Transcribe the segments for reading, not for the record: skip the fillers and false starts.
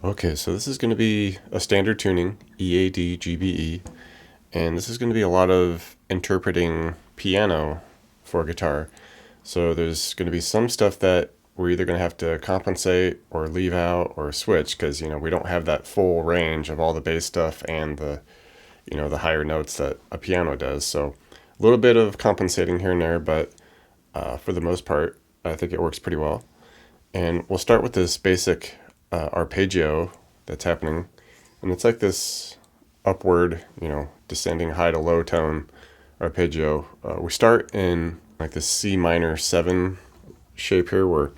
Okay, so this is going to be a standard tuning, EAD, GBE, and this is going to be a lot of interpreting piano for guitar. So there's going to be some stuff that we're either going to have to compensate or leave out or switch because, we don't have that full range of all the bass stuff and the higher notes that a piano does. So a little bit of compensating here and there, but for the most part, I think it works pretty well. And we'll start with this basic arpeggio that's happening. And it's like this upward, descending high to low tone arpeggio. We start in like this C minor 7 shape here where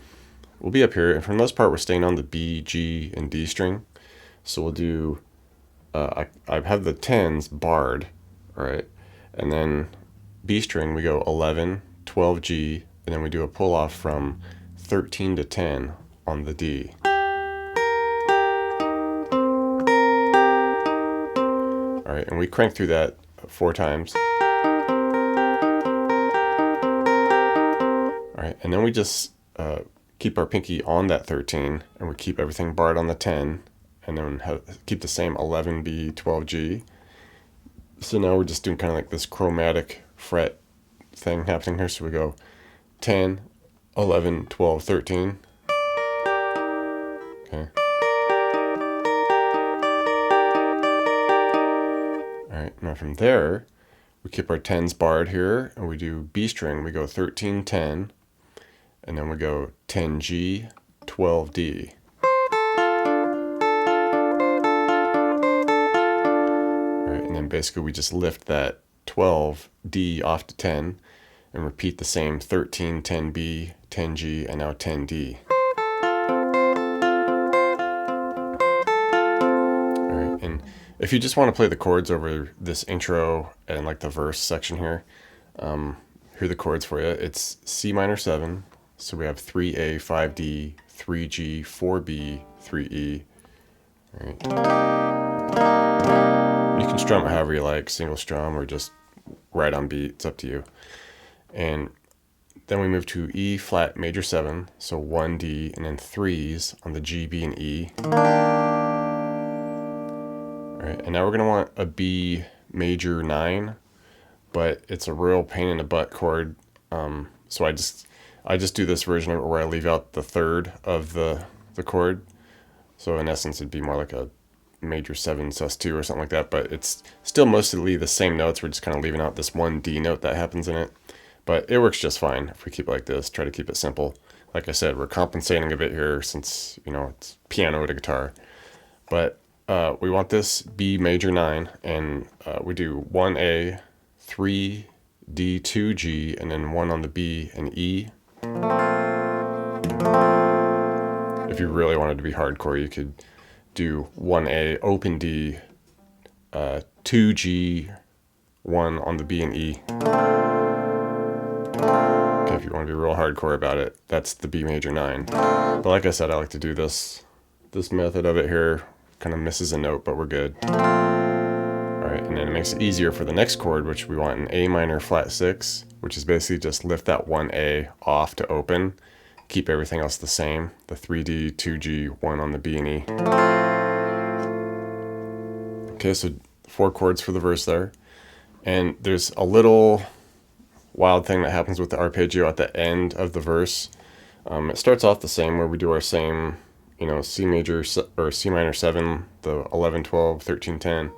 we'll be up here. And for the most part, we're staying on the B, G, and D string. So we'll do, I have the 10s barred, all right? And then B string, we go 11, 12 G, and then we do a pull off from 13 to 10 on the D. All right, and we crank through that 4 times. All right, and then we just keep our pinky on that 13, and we keep everything barred on the 10, and then keep the same 11B, 12G. So now we're just doing kind of like this chromatic fret thing happening here. So we go 10, 11, 12, 13. Okay. All right, now from there, we keep our 10s barred here, and we do B string. We go 13, 10, and then we go 10G, 12D. All right, and then basically we just lift that 12D off to 10 and repeat the same 13, 10B, 10G, and now 10D. All right, and if you just want to play the chords over this intro and like the verse section here, here are the chords for you. It's C minor 7, so we have 3A, 5D, 3G, 4B, 3E. All right. You can strum it however you like, single strum or just right on beat. It's up to you. And then we move to E flat major 7, so 1D, and then 3s on the G, B, and E. All right, and now we're going to want a B major 9, but it's a real pain in the butt chord. So I just do this version of it where I leave out the third of the chord. So in essence, it'd be more like a major 7 sus2 or something like that, but it's still mostly the same notes. We're just kind of leaving out this one D note that happens in it. But it works just fine if we keep it like this. Try to keep it simple. Like I said, we're compensating a bit here since, it's piano to guitar. But we want this B major 9, and we do 1A, 3, D, 2, G, and then 1 on the B and E. If you really wanted to be hardcore, you could do 1A, open D, 2G, 1 on the B and E. Okay, if you want to be real hardcore about it, that's the B major 9. But like I said, I like to do this method of it here. Kind of misses a note, but we're good. All right, and then it makes it easier for the next chord, which we want an A minor flat 6, which is basically just lift that 1A off to open, keep everything else the same, the 3D, 2G, 1 on the B and E. Okay, so 4 chords for the verse there. And there's a little wild thing that happens with the arpeggio at the end of the verse. It starts off the same, where we do our same, C major or C minor 7, the 11, 12, 13, 10.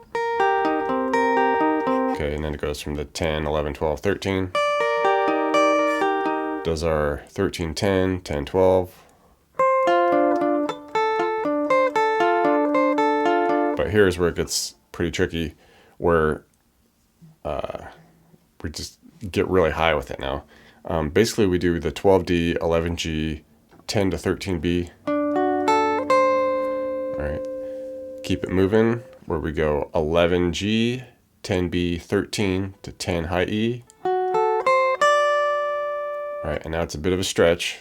Okay, and then it goes from the 10, 11, 12, 13. Does our 13, 10, 10, 12. But here's where it gets pretty tricky, where we just get really high with it now. Basically, we do the 12D, 11G, 10 to 13B. All right, keep it moving, where we go 11G, 10B, 13 to 10 high E. All right, and now it's a bit of a stretch.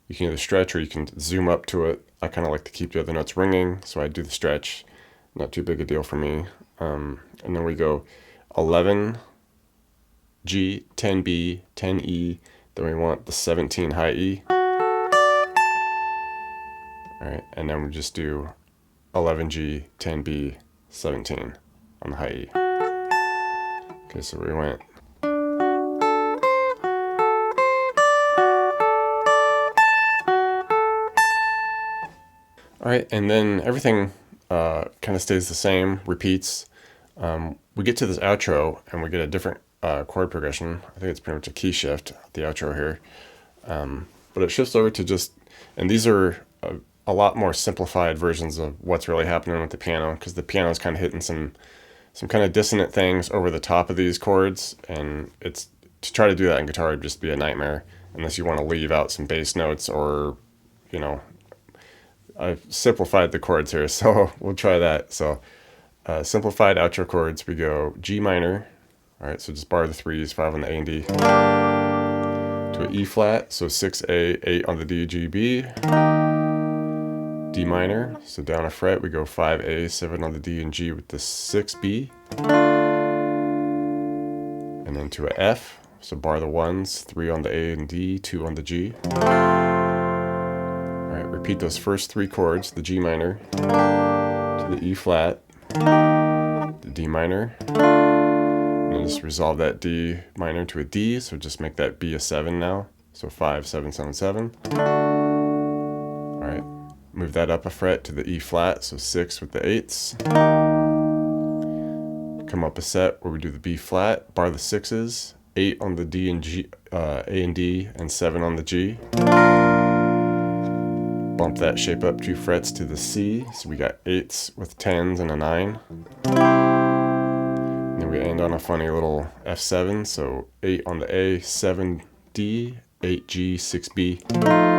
You can either stretch or you can zoom up to it. I kind of like to keep the other notes ringing, so I do the stretch. Not too big a deal for me. And then we go 11G, 10B, 10E. Then we want the 17 high E. All right, and then we just do 11G, 10B, 17 on the high E. Okay, so we went. All right, and then everything kind of stays the same, repeats. We get to this outro and we get a different chord progression. I think it's pretty much a key shift, the outro here. But it shifts over to just, and these are a lot more simplified versions of what's really happening with the piano, because the piano is kind of hitting some kind of dissonant things over the top of these chords, and it's to try to do that in guitar would just be a nightmare unless you want to leave out some bass notes, or I've simplified the chords here, so we'll try that. So simplified outro chords, we go G minor. All right, so just bar the 3s, 5 on the A and D, to an E flat, so 6A, 8 on the D, G, B, D minor, so down a fret, we go 5A, 7 on the D and G with the 6B, and then to a F, so bar the 1s, 3 on the A and D, 2 on the G. Alright, repeat those first 3 chords, the G minor, to the E flat, the D minor, and then just resolve that D minor to a D, so just make that B a 7 now, so 5, 7, 7, 7. Alright, move that up a fret to the E flat, so 6 with the 8s. Come up a set where we do the B flat, bar the 6s, 8 on the D and G, A and D, and 7 on the G. Bump that shape up 2 frets to the C, so we got 8s with 10s and a 9. And then we end on a funny little F7, so 8 on the A, 7D, 8G, 6B.